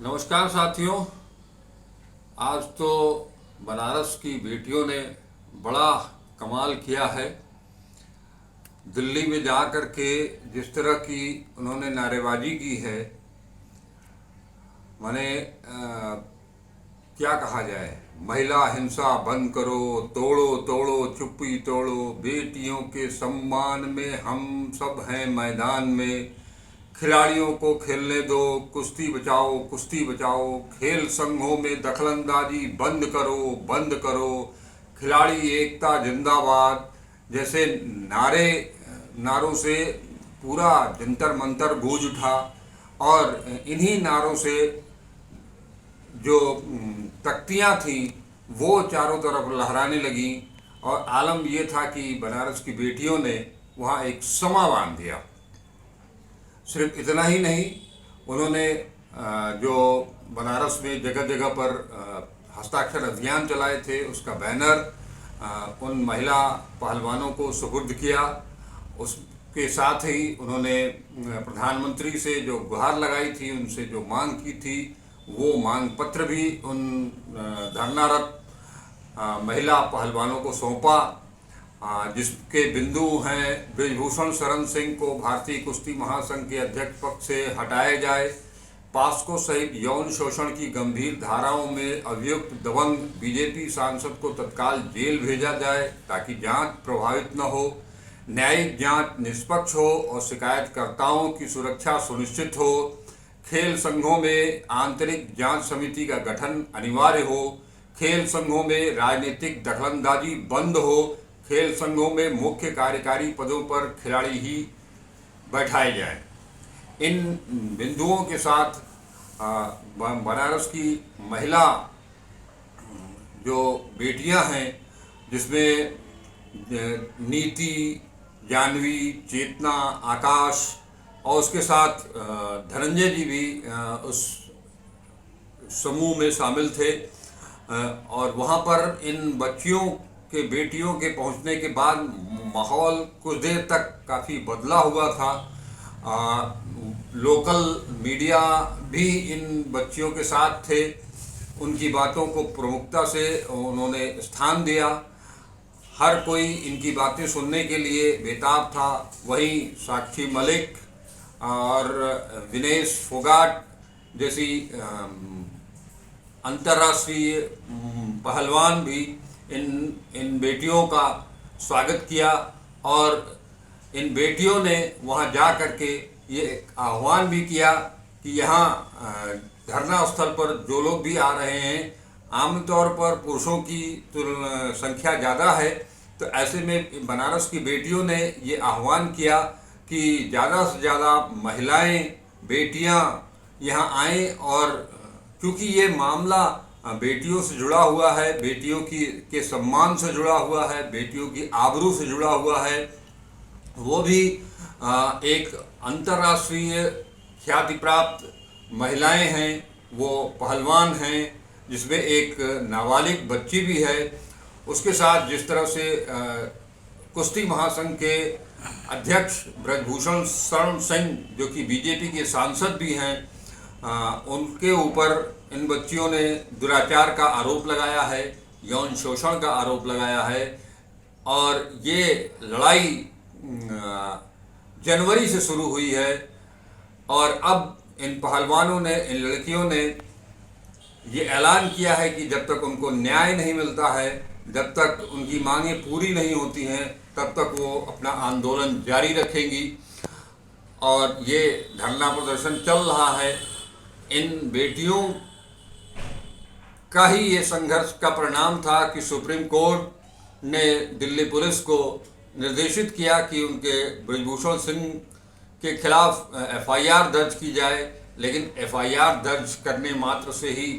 नमस्कार साथियों। आज तो बनारस की बेटियों ने बड़ा कमाल किया है। दिल्ली में जा कर के जिस तरह की उन्होंने नारेबाजी की है, माने क्या कहा जाए, महिला हिंसा बंद करो, तोड़ो तोड़ो चुप्पी तोड़ो, बेटियों के सम्मान में हम सब हैं मैदान में, खिलाड़ियों को खेलने दो, कुश्ती बचाओ, खेल संघों में दखलंदाजी बंद करो बंद करो, खिलाड़ी एकता जिंदाबाद जैसे नारों से पूरा जंतर मंतर गूंज उठा। और इन्हीं नारों से जो तख्तियाँ थी वो चारों तरफ लहराने लगी। और आलम ये था कि बनारस की बेटियों ने वहाँ एक समा बांध दिया। सिर्फ इतना ही नहीं, उन्होंने जो बनारस में जगह जगह पर हस्ताक्षर अभियान चलाए थे, उसका बैनर उन महिला पहलवानों को सुपुर्द किया। उसके साथ ही उन्होंने प्रधानमंत्री से जो गुहार लगाई थी, उनसे जो मांग की थी, वो मांग पत्र भी उन धरनारत महिला पहलवानों को सौंपा, जिसके बिंदु हैं ब्रिजभूषण शरण सिंह को भारतीय कुश्ती महासंघ के अध्यक्ष पद से हटाया जाए, पास्को सहित यौन शोषण की गंभीर धाराओं में अभियुक्त दबंग बीजेपी सांसद को तत्काल जेल भेजा जाए ताकि जांच प्रभावित न हो, न्यायिक जांच निष्पक्ष हो और शिकायतकर्ताओं की सुरक्षा सुनिश्चित हो, खेल संघों में आंतरिक जांच समिति का गठन अनिवार्य हो, खेल संघों में राजनीतिक दखलंदाजी बंद हो, खेल संघों में मुख्य कार्यकारी पदों पर खिलाड़ी ही बैठाए जाएं। इन बिंदुओं के साथ बनारस की महिला जो बेटियां हैं, जिसमें नीति, जानवी, चेतना, आकाश और उसके साथ धनंजय जी भी उस समूह में शामिल थे। और वहाँ पर इन बेटियों के पहुँचने के बाद माहौल कुछ देर तक काफ़ी बदला हुआ था। लोकल मीडिया भी इन बच्चियों के साथ थे, उनकी बातों को प्रमुखता से उन्होंने स्थान दिया। हर कोई इनकी बातें सुनने के लिए बेताब था। वहीं साक्षी मलिक और विनेश फोगाट जैसी अंतर्राष्ट्रीय पहलवान भी इन बेटियों का स्वागत किया। और इन बेटियों ने वहां जा कर के ये आह्वान भी किया कि यहाँ धरना स्थल पर जो लोग भी आ रहे हैं, आमतौर पर पुरुषों की संख्या ज़्यादा है, तो ऐसे में बनारस की बेटियों ने ये आह्वान किया कि ज़्यादा से ज़्यादा महिलाएं, बेटियां यहाँ आएँ। और क्योंकि ये मामला बेटियों से जुड़ा हुआ है, बेटियों के सम्मान से जुड़ा हुआ है, बेटियों की आबरू से जुड़ा हुआ है, वो भी एक अंतर्राष्ट्रीय ख्याति प्राप्त महिलाएं हैं, वो पहलवान हैं, जिसमें एक नाबालिग बच्ची भी है। उसके साथ जिस तरह से कुश्ती महासंघ के अध्यक्ष ब्रजभूषण शरण सिंह, जो कि बीजेपी के सांसद भी हैं, उनके ऊपर इन बच्चियों ने दुराचार का आरोप लगाया है, यौन शोषण का आरोप लगाया है। और ये लड़ाई जनवरी से शुरू हुई है और अब इन पहलवानों ने, इन लड़कियों ने ये ऐलान किया है कि जब तक उनको न्याय नहीं मिलता है, जब तक उनकी मांगें पूरी नहीं होती हैं, तब तक वो अपना आंदोलन जारी रखेंगी। और ये धरना प्रदर्शन चल रहा है। इन बेटियों का ही ये संघर्ष का परिणाम था कि सुप्रीम कोर्ट ने दिल्ली पुलिस को निर्देशित किया कि उनके ब्रिजभूषण सिंह के खिलाफ एफआईआर दर्ज की जाए। लेकिन एफआईआर दर्ज करने मात्र से ही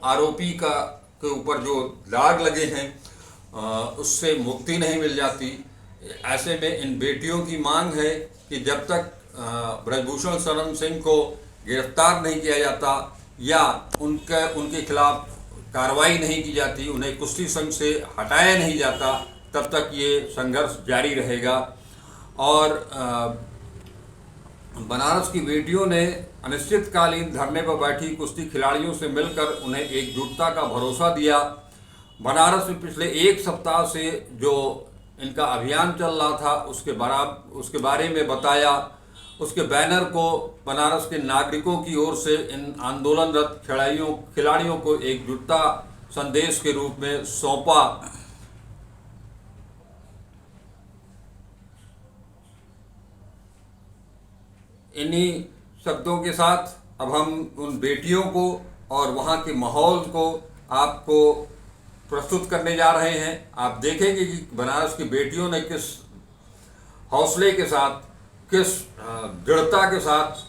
आरोपी के ऊपर जो दाग लगे हैं उससे मुक्ति नहीं मिल जाती। ऐसे में इन बेटियों की मांग है कि जब तक ब्रजभूषण शरण सिंह को गिरफ्तार नहीं किया जाता या उनके खिलाफ कार्रवाई नहीं की जाती, उन्हें कुश्ती संघ से हटाया नहीं जाता, तब तक ये संघर्ष जारी रहेगा। और बनारस की बेटियों ने अनिश्चितकालीन धरने पर बैठी कुश्ती खिलाड़ियों से मिलकर उन्हें एकजुटता का भरोसा दिया। बनारस में पिछले एक सप्ताह से जो इनका अभियान चल रहा था उसके बारे में बताया। उसके बैनर को बनारस के नागरिकों की ओर से इन आंदोलनरत खिलाड़ियों को एकजुटता संदेश के रूप में सौंपा। इन्हीं शब्दों के साथ अब हम उन बेटियों को और वहाँ के माहौल को आपको प्रस्तुत करने जा रहे हैं। आप देखेंगे कि बनारस की बेटियों ने किस हौसले के साथ, किस दृढ़ता के साथ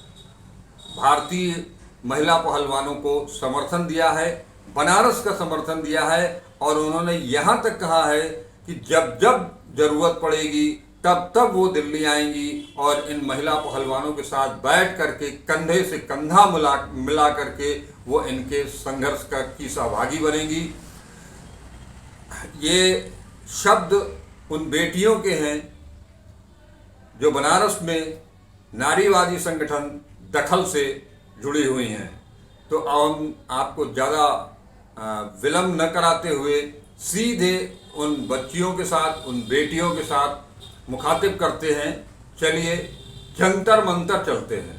भारतीय महिला पहलवानों को समर्थन दिया है, बनारस का समर्थन दिया है। और उन्होंने यहाँ तक कहा है कि जब जब ज़रूरत पड़ेगी तब तब वो दिल्ली आएंगी और इन महिला पहलवानों के साथ बैठ करके कंधे से कंधा मिला करके वो इनके संघर्ष की सहभागी बनेंगी। ये शब्द उन बेटियों के हैं जो बनारस में नारीवादी संगठन दखल से जुड़ी हुई हैं। तो अब हम आपको ज़्यादा विलम्ब न कराते हुए सीधे उन बच्चियों के साथ, उन बेटियों के साथ मुखातिब करते हैं। चलिए जंतर मंतर चलते हैं।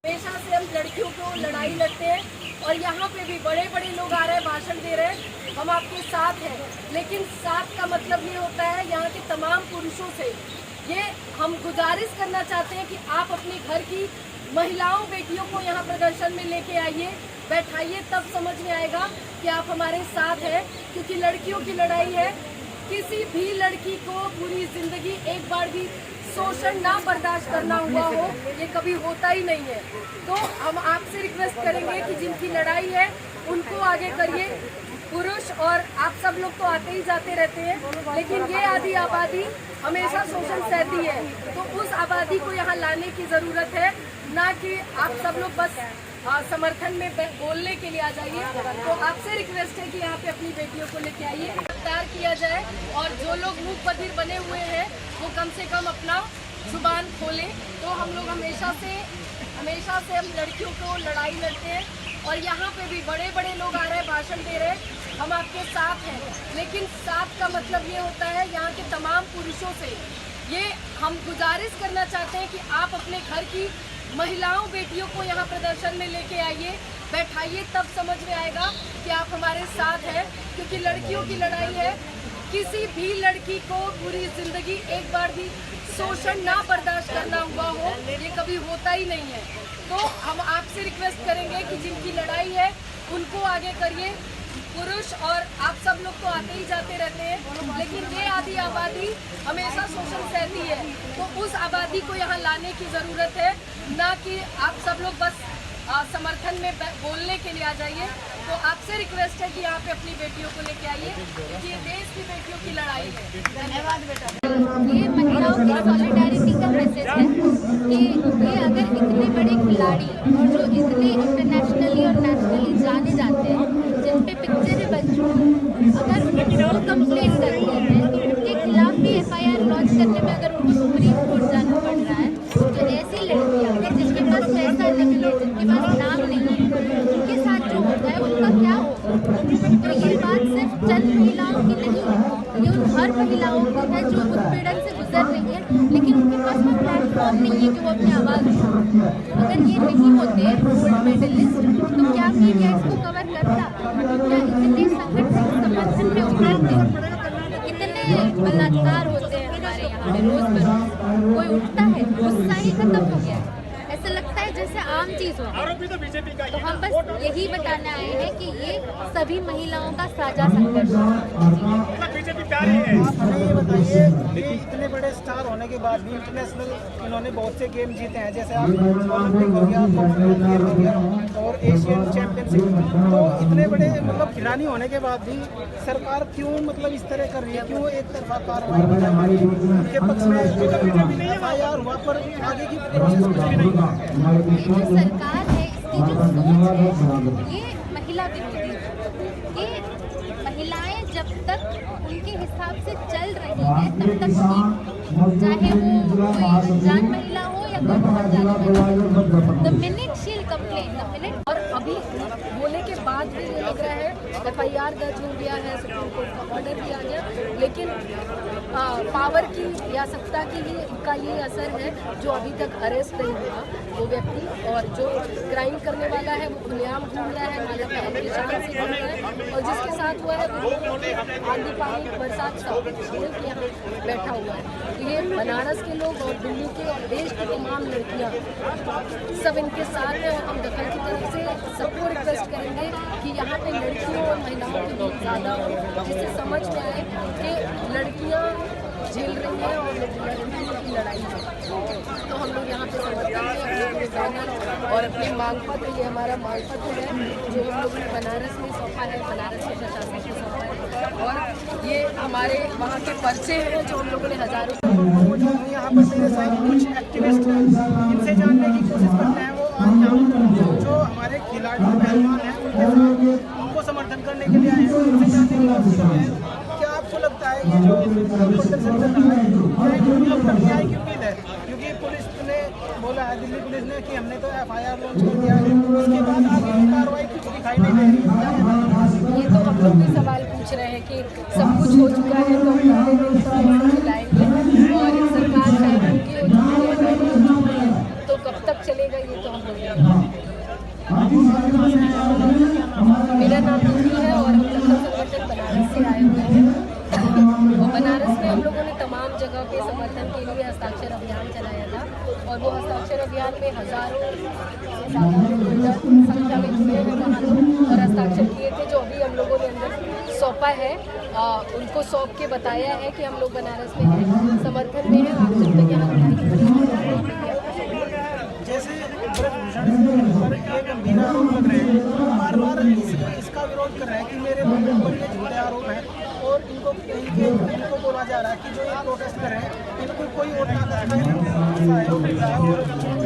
हमेशा से हम लड़कियों को लड़ाई लड़ते हैं और यहाँ पे भी बड़े बड़े लोग आ रहे हैं, भाषण दे रहे हैं, हम आपके साथ हैं। लेकिन साथ का मतलब ये होता है यहाँ के तमाम पुरुषों से ये हम गुजारिश करना चाहते हैं कि आप अपने घर की महिलाओं बेटियों को यहाँ प्रदर्शन में लेके आइए, बैठाइए, तब समझ में आएगा कि आप हमारे साथ हैं। क्योंकि लड़कियों की लड़ाई है। किसी भी लड़की को पूरी जिंदगी एक बार भी शोषण ना बर्दाश्त करना हुआ हो, ये कभी होता ही नहीं है। तो हम आपसे रिक्वेस्ट करेंगे कि जिनकी लड़ाई है उनको आगे करिए। पुरुष और आप सब लोग तो आते ही जाते रहते हैं, लेकिन ये आधी आबादी हमेशा शोषण सहती है। तो उस आबादी को यहाँ लाने की ज़रूरत है, ना कि आप सब लोग बस समर्थन में बोलने के लिए आ जाइए। तो आपसे रिक्वेस्ट है कि यहाँ पे अपनी बेटियों को लेके आइए, गिरफ्तार किया जाए और जो लोग मूक बधिर बने हुए हैं वो कम से कम अपना जुबान खोलें। तो हम लोग हमेशा से हम लड़कियों को लड़ाई लड़ते हैं और यहाँ पे भी बड़े बड़े लोग आ रहे हैं, भाषण दे रहे हैं, हम आपके साथ हैं। लेकिन साथ का मतलब ये होता है यहाँ के तमाम पुरुषों से ये हम गुजारिश करना चाहते हैं कि आप अपने घर की महिलाओं बेटियों को यहाँ प्रदर्शन में लेके आइए, बैठाइए, तब समझ में आएगा कि आप हमारे साथ हैं। क्योंकि लड़कियों की लड़ाई है। किसी भी लड़की को पूरी जिंदगी एक बार भी शोषण ना बर्दाश्त करना हुआ हो, ये कभी होता ही नहीं है। तो हम आपसे रिक्वेस्ट करेंगे कि जिनकी लड़ाई है उनको आगे करिए। पुरुष और आप सब लोग तो आते ही जाते रहते हैं, लेकिन ये आधी आबादी हमेशा शोषण सहती है। तो उस आबादी को यहाँ लाने की ज़रूरत है, ना कि आप सब लोग बस समर्थन में बोलने के लिए आ जाइए। तो आपसे रिक्वेस्ट है कि यहाँ पे अपनी बेटियों को लेके आइए, क्योंकि ये देश की बेटियों की लड़ाई है। धन्यवाद बेटा। ये महिलाओं की सॉलिडारिटी का मैसेज है कि ये अगर इतने बड़े खिलाड़ी और जो इतने इंटरनेशनली और नेशनली जाने जाते हैं, जिन पे पिक्चरें बन चुकी, अगर वो कंप्लेंट करते हैं तो उनके खिलाफ भी FIR लॉन्च करने में अगर उनको सुप्रीम कोर्ट जाना पड़ रहा है, तो ऐसी लड़कियाँ जिनके पास पैसा नहीं है, जिनके पास नाम नहीं है, उनके साथ जो होता है उनका क्या होगा। तो ये बात सिर्फ चंद महिलाओं की नहीं है, ये उन हर महिलाओं की है जो उत्पीड़न से गुजर रही है, लेकिन उनके पास कोई प्लेटफॉर्म नहीं है कि वो अपनी आवाज़ उठाएं। अगर ये नहीं होते गोल्ड मेडलिस्ट, तो क्या मीडिया इसको कवर करता? क्या इतने संगठन समर्थन में उतरते? इतने बलात्कार होते हैं हमारे यहाँ पे रोज कोई उठता है? गुस्सा ही खत्म हो गया, ऐसा लगता है जैसे आम चीज़ हो। तो हम बस यही बताने आए हैं कि ये सभी महिलाओं का साझा संघर्ष है। बीजेपी क्या रही है? आप हमें ये बताइए कि इतने बड़े स्टार होने के बाद भी इंटरनेशनल इन्होंने बहुत से गेम जीते हैं, जैसे आप ओलंपिक हो गया, कॉमनवेल्थ हो गया और एशियन चैंपियनशिप। तो इतने बड़े मतलब खिलाड़ी होने के बाद भी सरकार क्यों मतलब इस तरह कर रही है? क्यों एक तरफा कार्रवाई उनके पक्ष में FIR हुआ पर आगे की प्रोसेस कुछ भी नहीं? ये जो सरकार है, इसकी जो सोच है, ये महिला विरोधी है। ये महिलाएं जब तक उनके हिसाब से चल रही हैं तब तक चाहे वो कोई अनजान महिला हो या कोई बाहर जाने वाली, the minute she will complain, the minute. और अभी बोलने के बाद भी ये लग रहा है FIR दर्ज हो गया है, सुप्रीम कोर्ट का ऑर्डर दिया गया, लेकिन पावर की या सत्ता की ही का ये असर है जो अभी तक अरेस्ट नहीं हुआ वो व्यक्ति, और जो क्राइम करने वाला है वो खुलेआम घूम रहा है, माला पहन के शान से घूम रहा है, और जिसके साथ हुआ है वो आंधी पानी बरसात सब झेल के यहाँ बैठा हुआ है। तो ये बनारस के लोग और दिल्ली के और देश की तमाम लड़कियाँ सब इनके साथ हैं, और हम दखल की तरफ से सबको रिक्वेस्ट करेंगे कि यहाँ पे लड़कियों और महिलाओं की भीड़ ज़्यादा हो, जिससे समझ में आए कि लड़कियाँ झेल रही हैं और लड़कियों की लड़ाई है। तो हम लोग यहाँ पे समर्थन में अपने बैनर और अपनी मांग पत्र, ये हमारा मांग पत्र है जो हम लोगों ने बनारस में सौंपा है, बनारस के प्रशासन को सौंपा है, और ये हमारे वहाँ के पर्चे हैं जो हम लोगों ने हज़ारों यहाँ पर मेरे साथ कुछ एक्टिविस्ट हैं, इनसे जानने की कोशिश करते हैं वो आज यहाँ जो हमारे खिलाड़ी पहलवान हैं उनके साथ उनको समर्थन करने के लिए आए हैं, उनसे जानने की कोशिश करते हैं क्या आपको लगता है ये जो प्रदर्शन चल रहा है न्याय क्यों नहीं है? क्योंकि पुलिस ने बोला है, दिल्ली पुलिस ने कि हमने तो FIR लॉन्च कर दिया है, उसके बाद आगे की कार्रवाई कुछ दिखाई नहीं दे रही। ये तो हम लोग भी सवाल पूछ रहे हैं कि सब कुछ हो चुका है तो हम चलाएंगे, और सरकार कानून की तो कब तक चलेगा ये तो हम लोग। मेरा नाम निधि है और हम दखल संगठन बनारस से आए हुए हैं, और बनारस में हम लोगों ने तमाम जगह पे समर्थन के लिए हस्ताक्षर अभियान चलाया था, और वो हस्ताक्षर अभियान में हज़ारों से ज़्यादा संख्या में जुड़े हुए वहाँ लोग और हस्ताक्षर किए थे, जो अभी हम लोगों ने अंदर सौंपा है, उनको सौंप के बताया है कि हम लोग बनारस में हैं, समर्थन में हैं, आप जब तक यहाँ लड़ाई जैसे ब्रजभूषण पर एक गंभीर आरोप लग रहे हैं, बार बार इसका विरोध कर रहे हैं कि मेरे ऊपर ये झूठे आरोप हैं, और इनको बोला जा रहा है कि जो ये प्रोटेस्ट कर रहे हैं इनको कोई और ताकत सहयोग मिल रहा है, और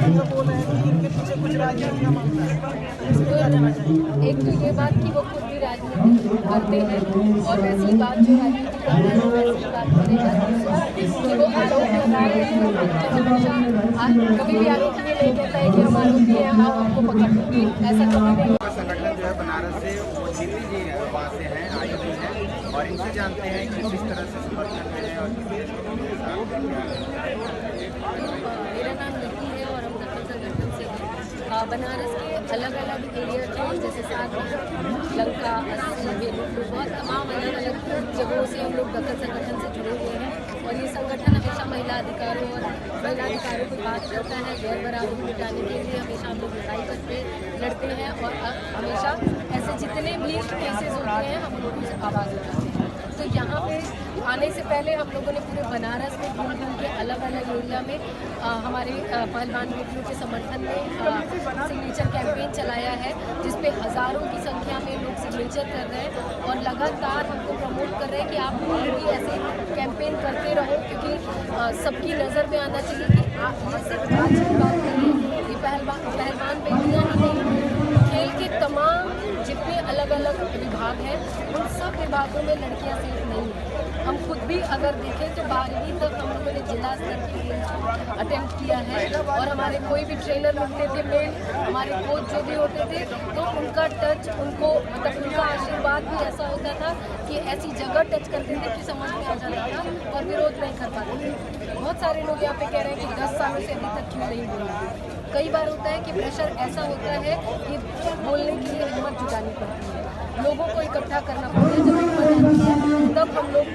इनको बोल रहे हैं कि इनके पीछे कुछ राजनीति का मामला है। एक तो ये बात कि वो खुद भी राजनीति करते हैं, और वैसी बात जो राजनीति करते हैं वैसी बात करेगा कि वो आरोप लगा रहे हैं, कभी भी आरोप ये नहीं कहता है कि हम आरोपी हैं, हम आपको पकड़ लेंगे, ऐसा कभी नहीं। संगठन जो है बनारस से वो दिल्ली जी है, वहाँ से हैं, आई हुई हैं, और इनसे जानते हैं कि किस तरह से समर्थन में है और मेरा नाम निधि है और हम दखल संगठन से हैं। बनारस के अलग अलग एरिया थे, जैसे साथ लंका, अस्सी, बेलूर, बहुत तमाम अलग अलग जगहों से हम लोग दखल संगठन से जुड़े हुए हैं, और ये संगठन हमेशा महिला अधिकारों और महिला अधिकारों की बात करता है, गैर बराबरी मिटाने के लिए हमेशा हम लोग लड़ते हैं, और हमेशा ऐसे जितने भी केसेस होते हैं हम लोग उनसे आवाज़ उठाते हैं। तो यहाँ पे आने से पहले हम लोगों ने पूरे बनारस में घूम घूम के अलग अलग एरिया में हमारे पहलवान बेटियों के समर्थन में सिग्नेचर कैंपेन चलाया है, जिसपे हज़ारों की संख्या में लोग सिग्नेचर कर रहे हैं, और लगातार हमको प्रमोट कर रहे हैं कि आप भी ऐसे कैंपेन करते रहो, क्योंकि सबकी नज़र में आना चाहिए कि ये सिर्फ आज की बात नहीं है, ये पहलवान बेटियाँ ही नहीं, खेल के तमाम जितने अलग अलग विभाग हैं उन सब विभागों में लड़कियां सेफ नहीं हैं। हम खुद भी अगर देखें तो 12वीं तक हम लोगों ने जिला स्तर की गेम्स अटेम्प्ट किया है, और हमारे कोई भी ट्रेनर मिलते थे मेल, हमारे कोच जो भी होते थे, तो उनका टच, उनको मतलब उनका आशीर्वाद भी ऐसा होता था कि ऐसी जगह टच करते थे कि समझ में आ जाता था और विरोध नहीं कर पाते थे। बहुत सारे लोग यहाँ पे कह रहे हैं कि 10 सालों से अभी तक क्यों नहीं बोला। कई बार होता है कि प्रेशर ऐसा होता है कि बोलने के लिए हिम्मत जुटानी पड़ती है, लोगों को इकट्ठा करना पड़ता है, जब हिम्मत आती है तब हम लोग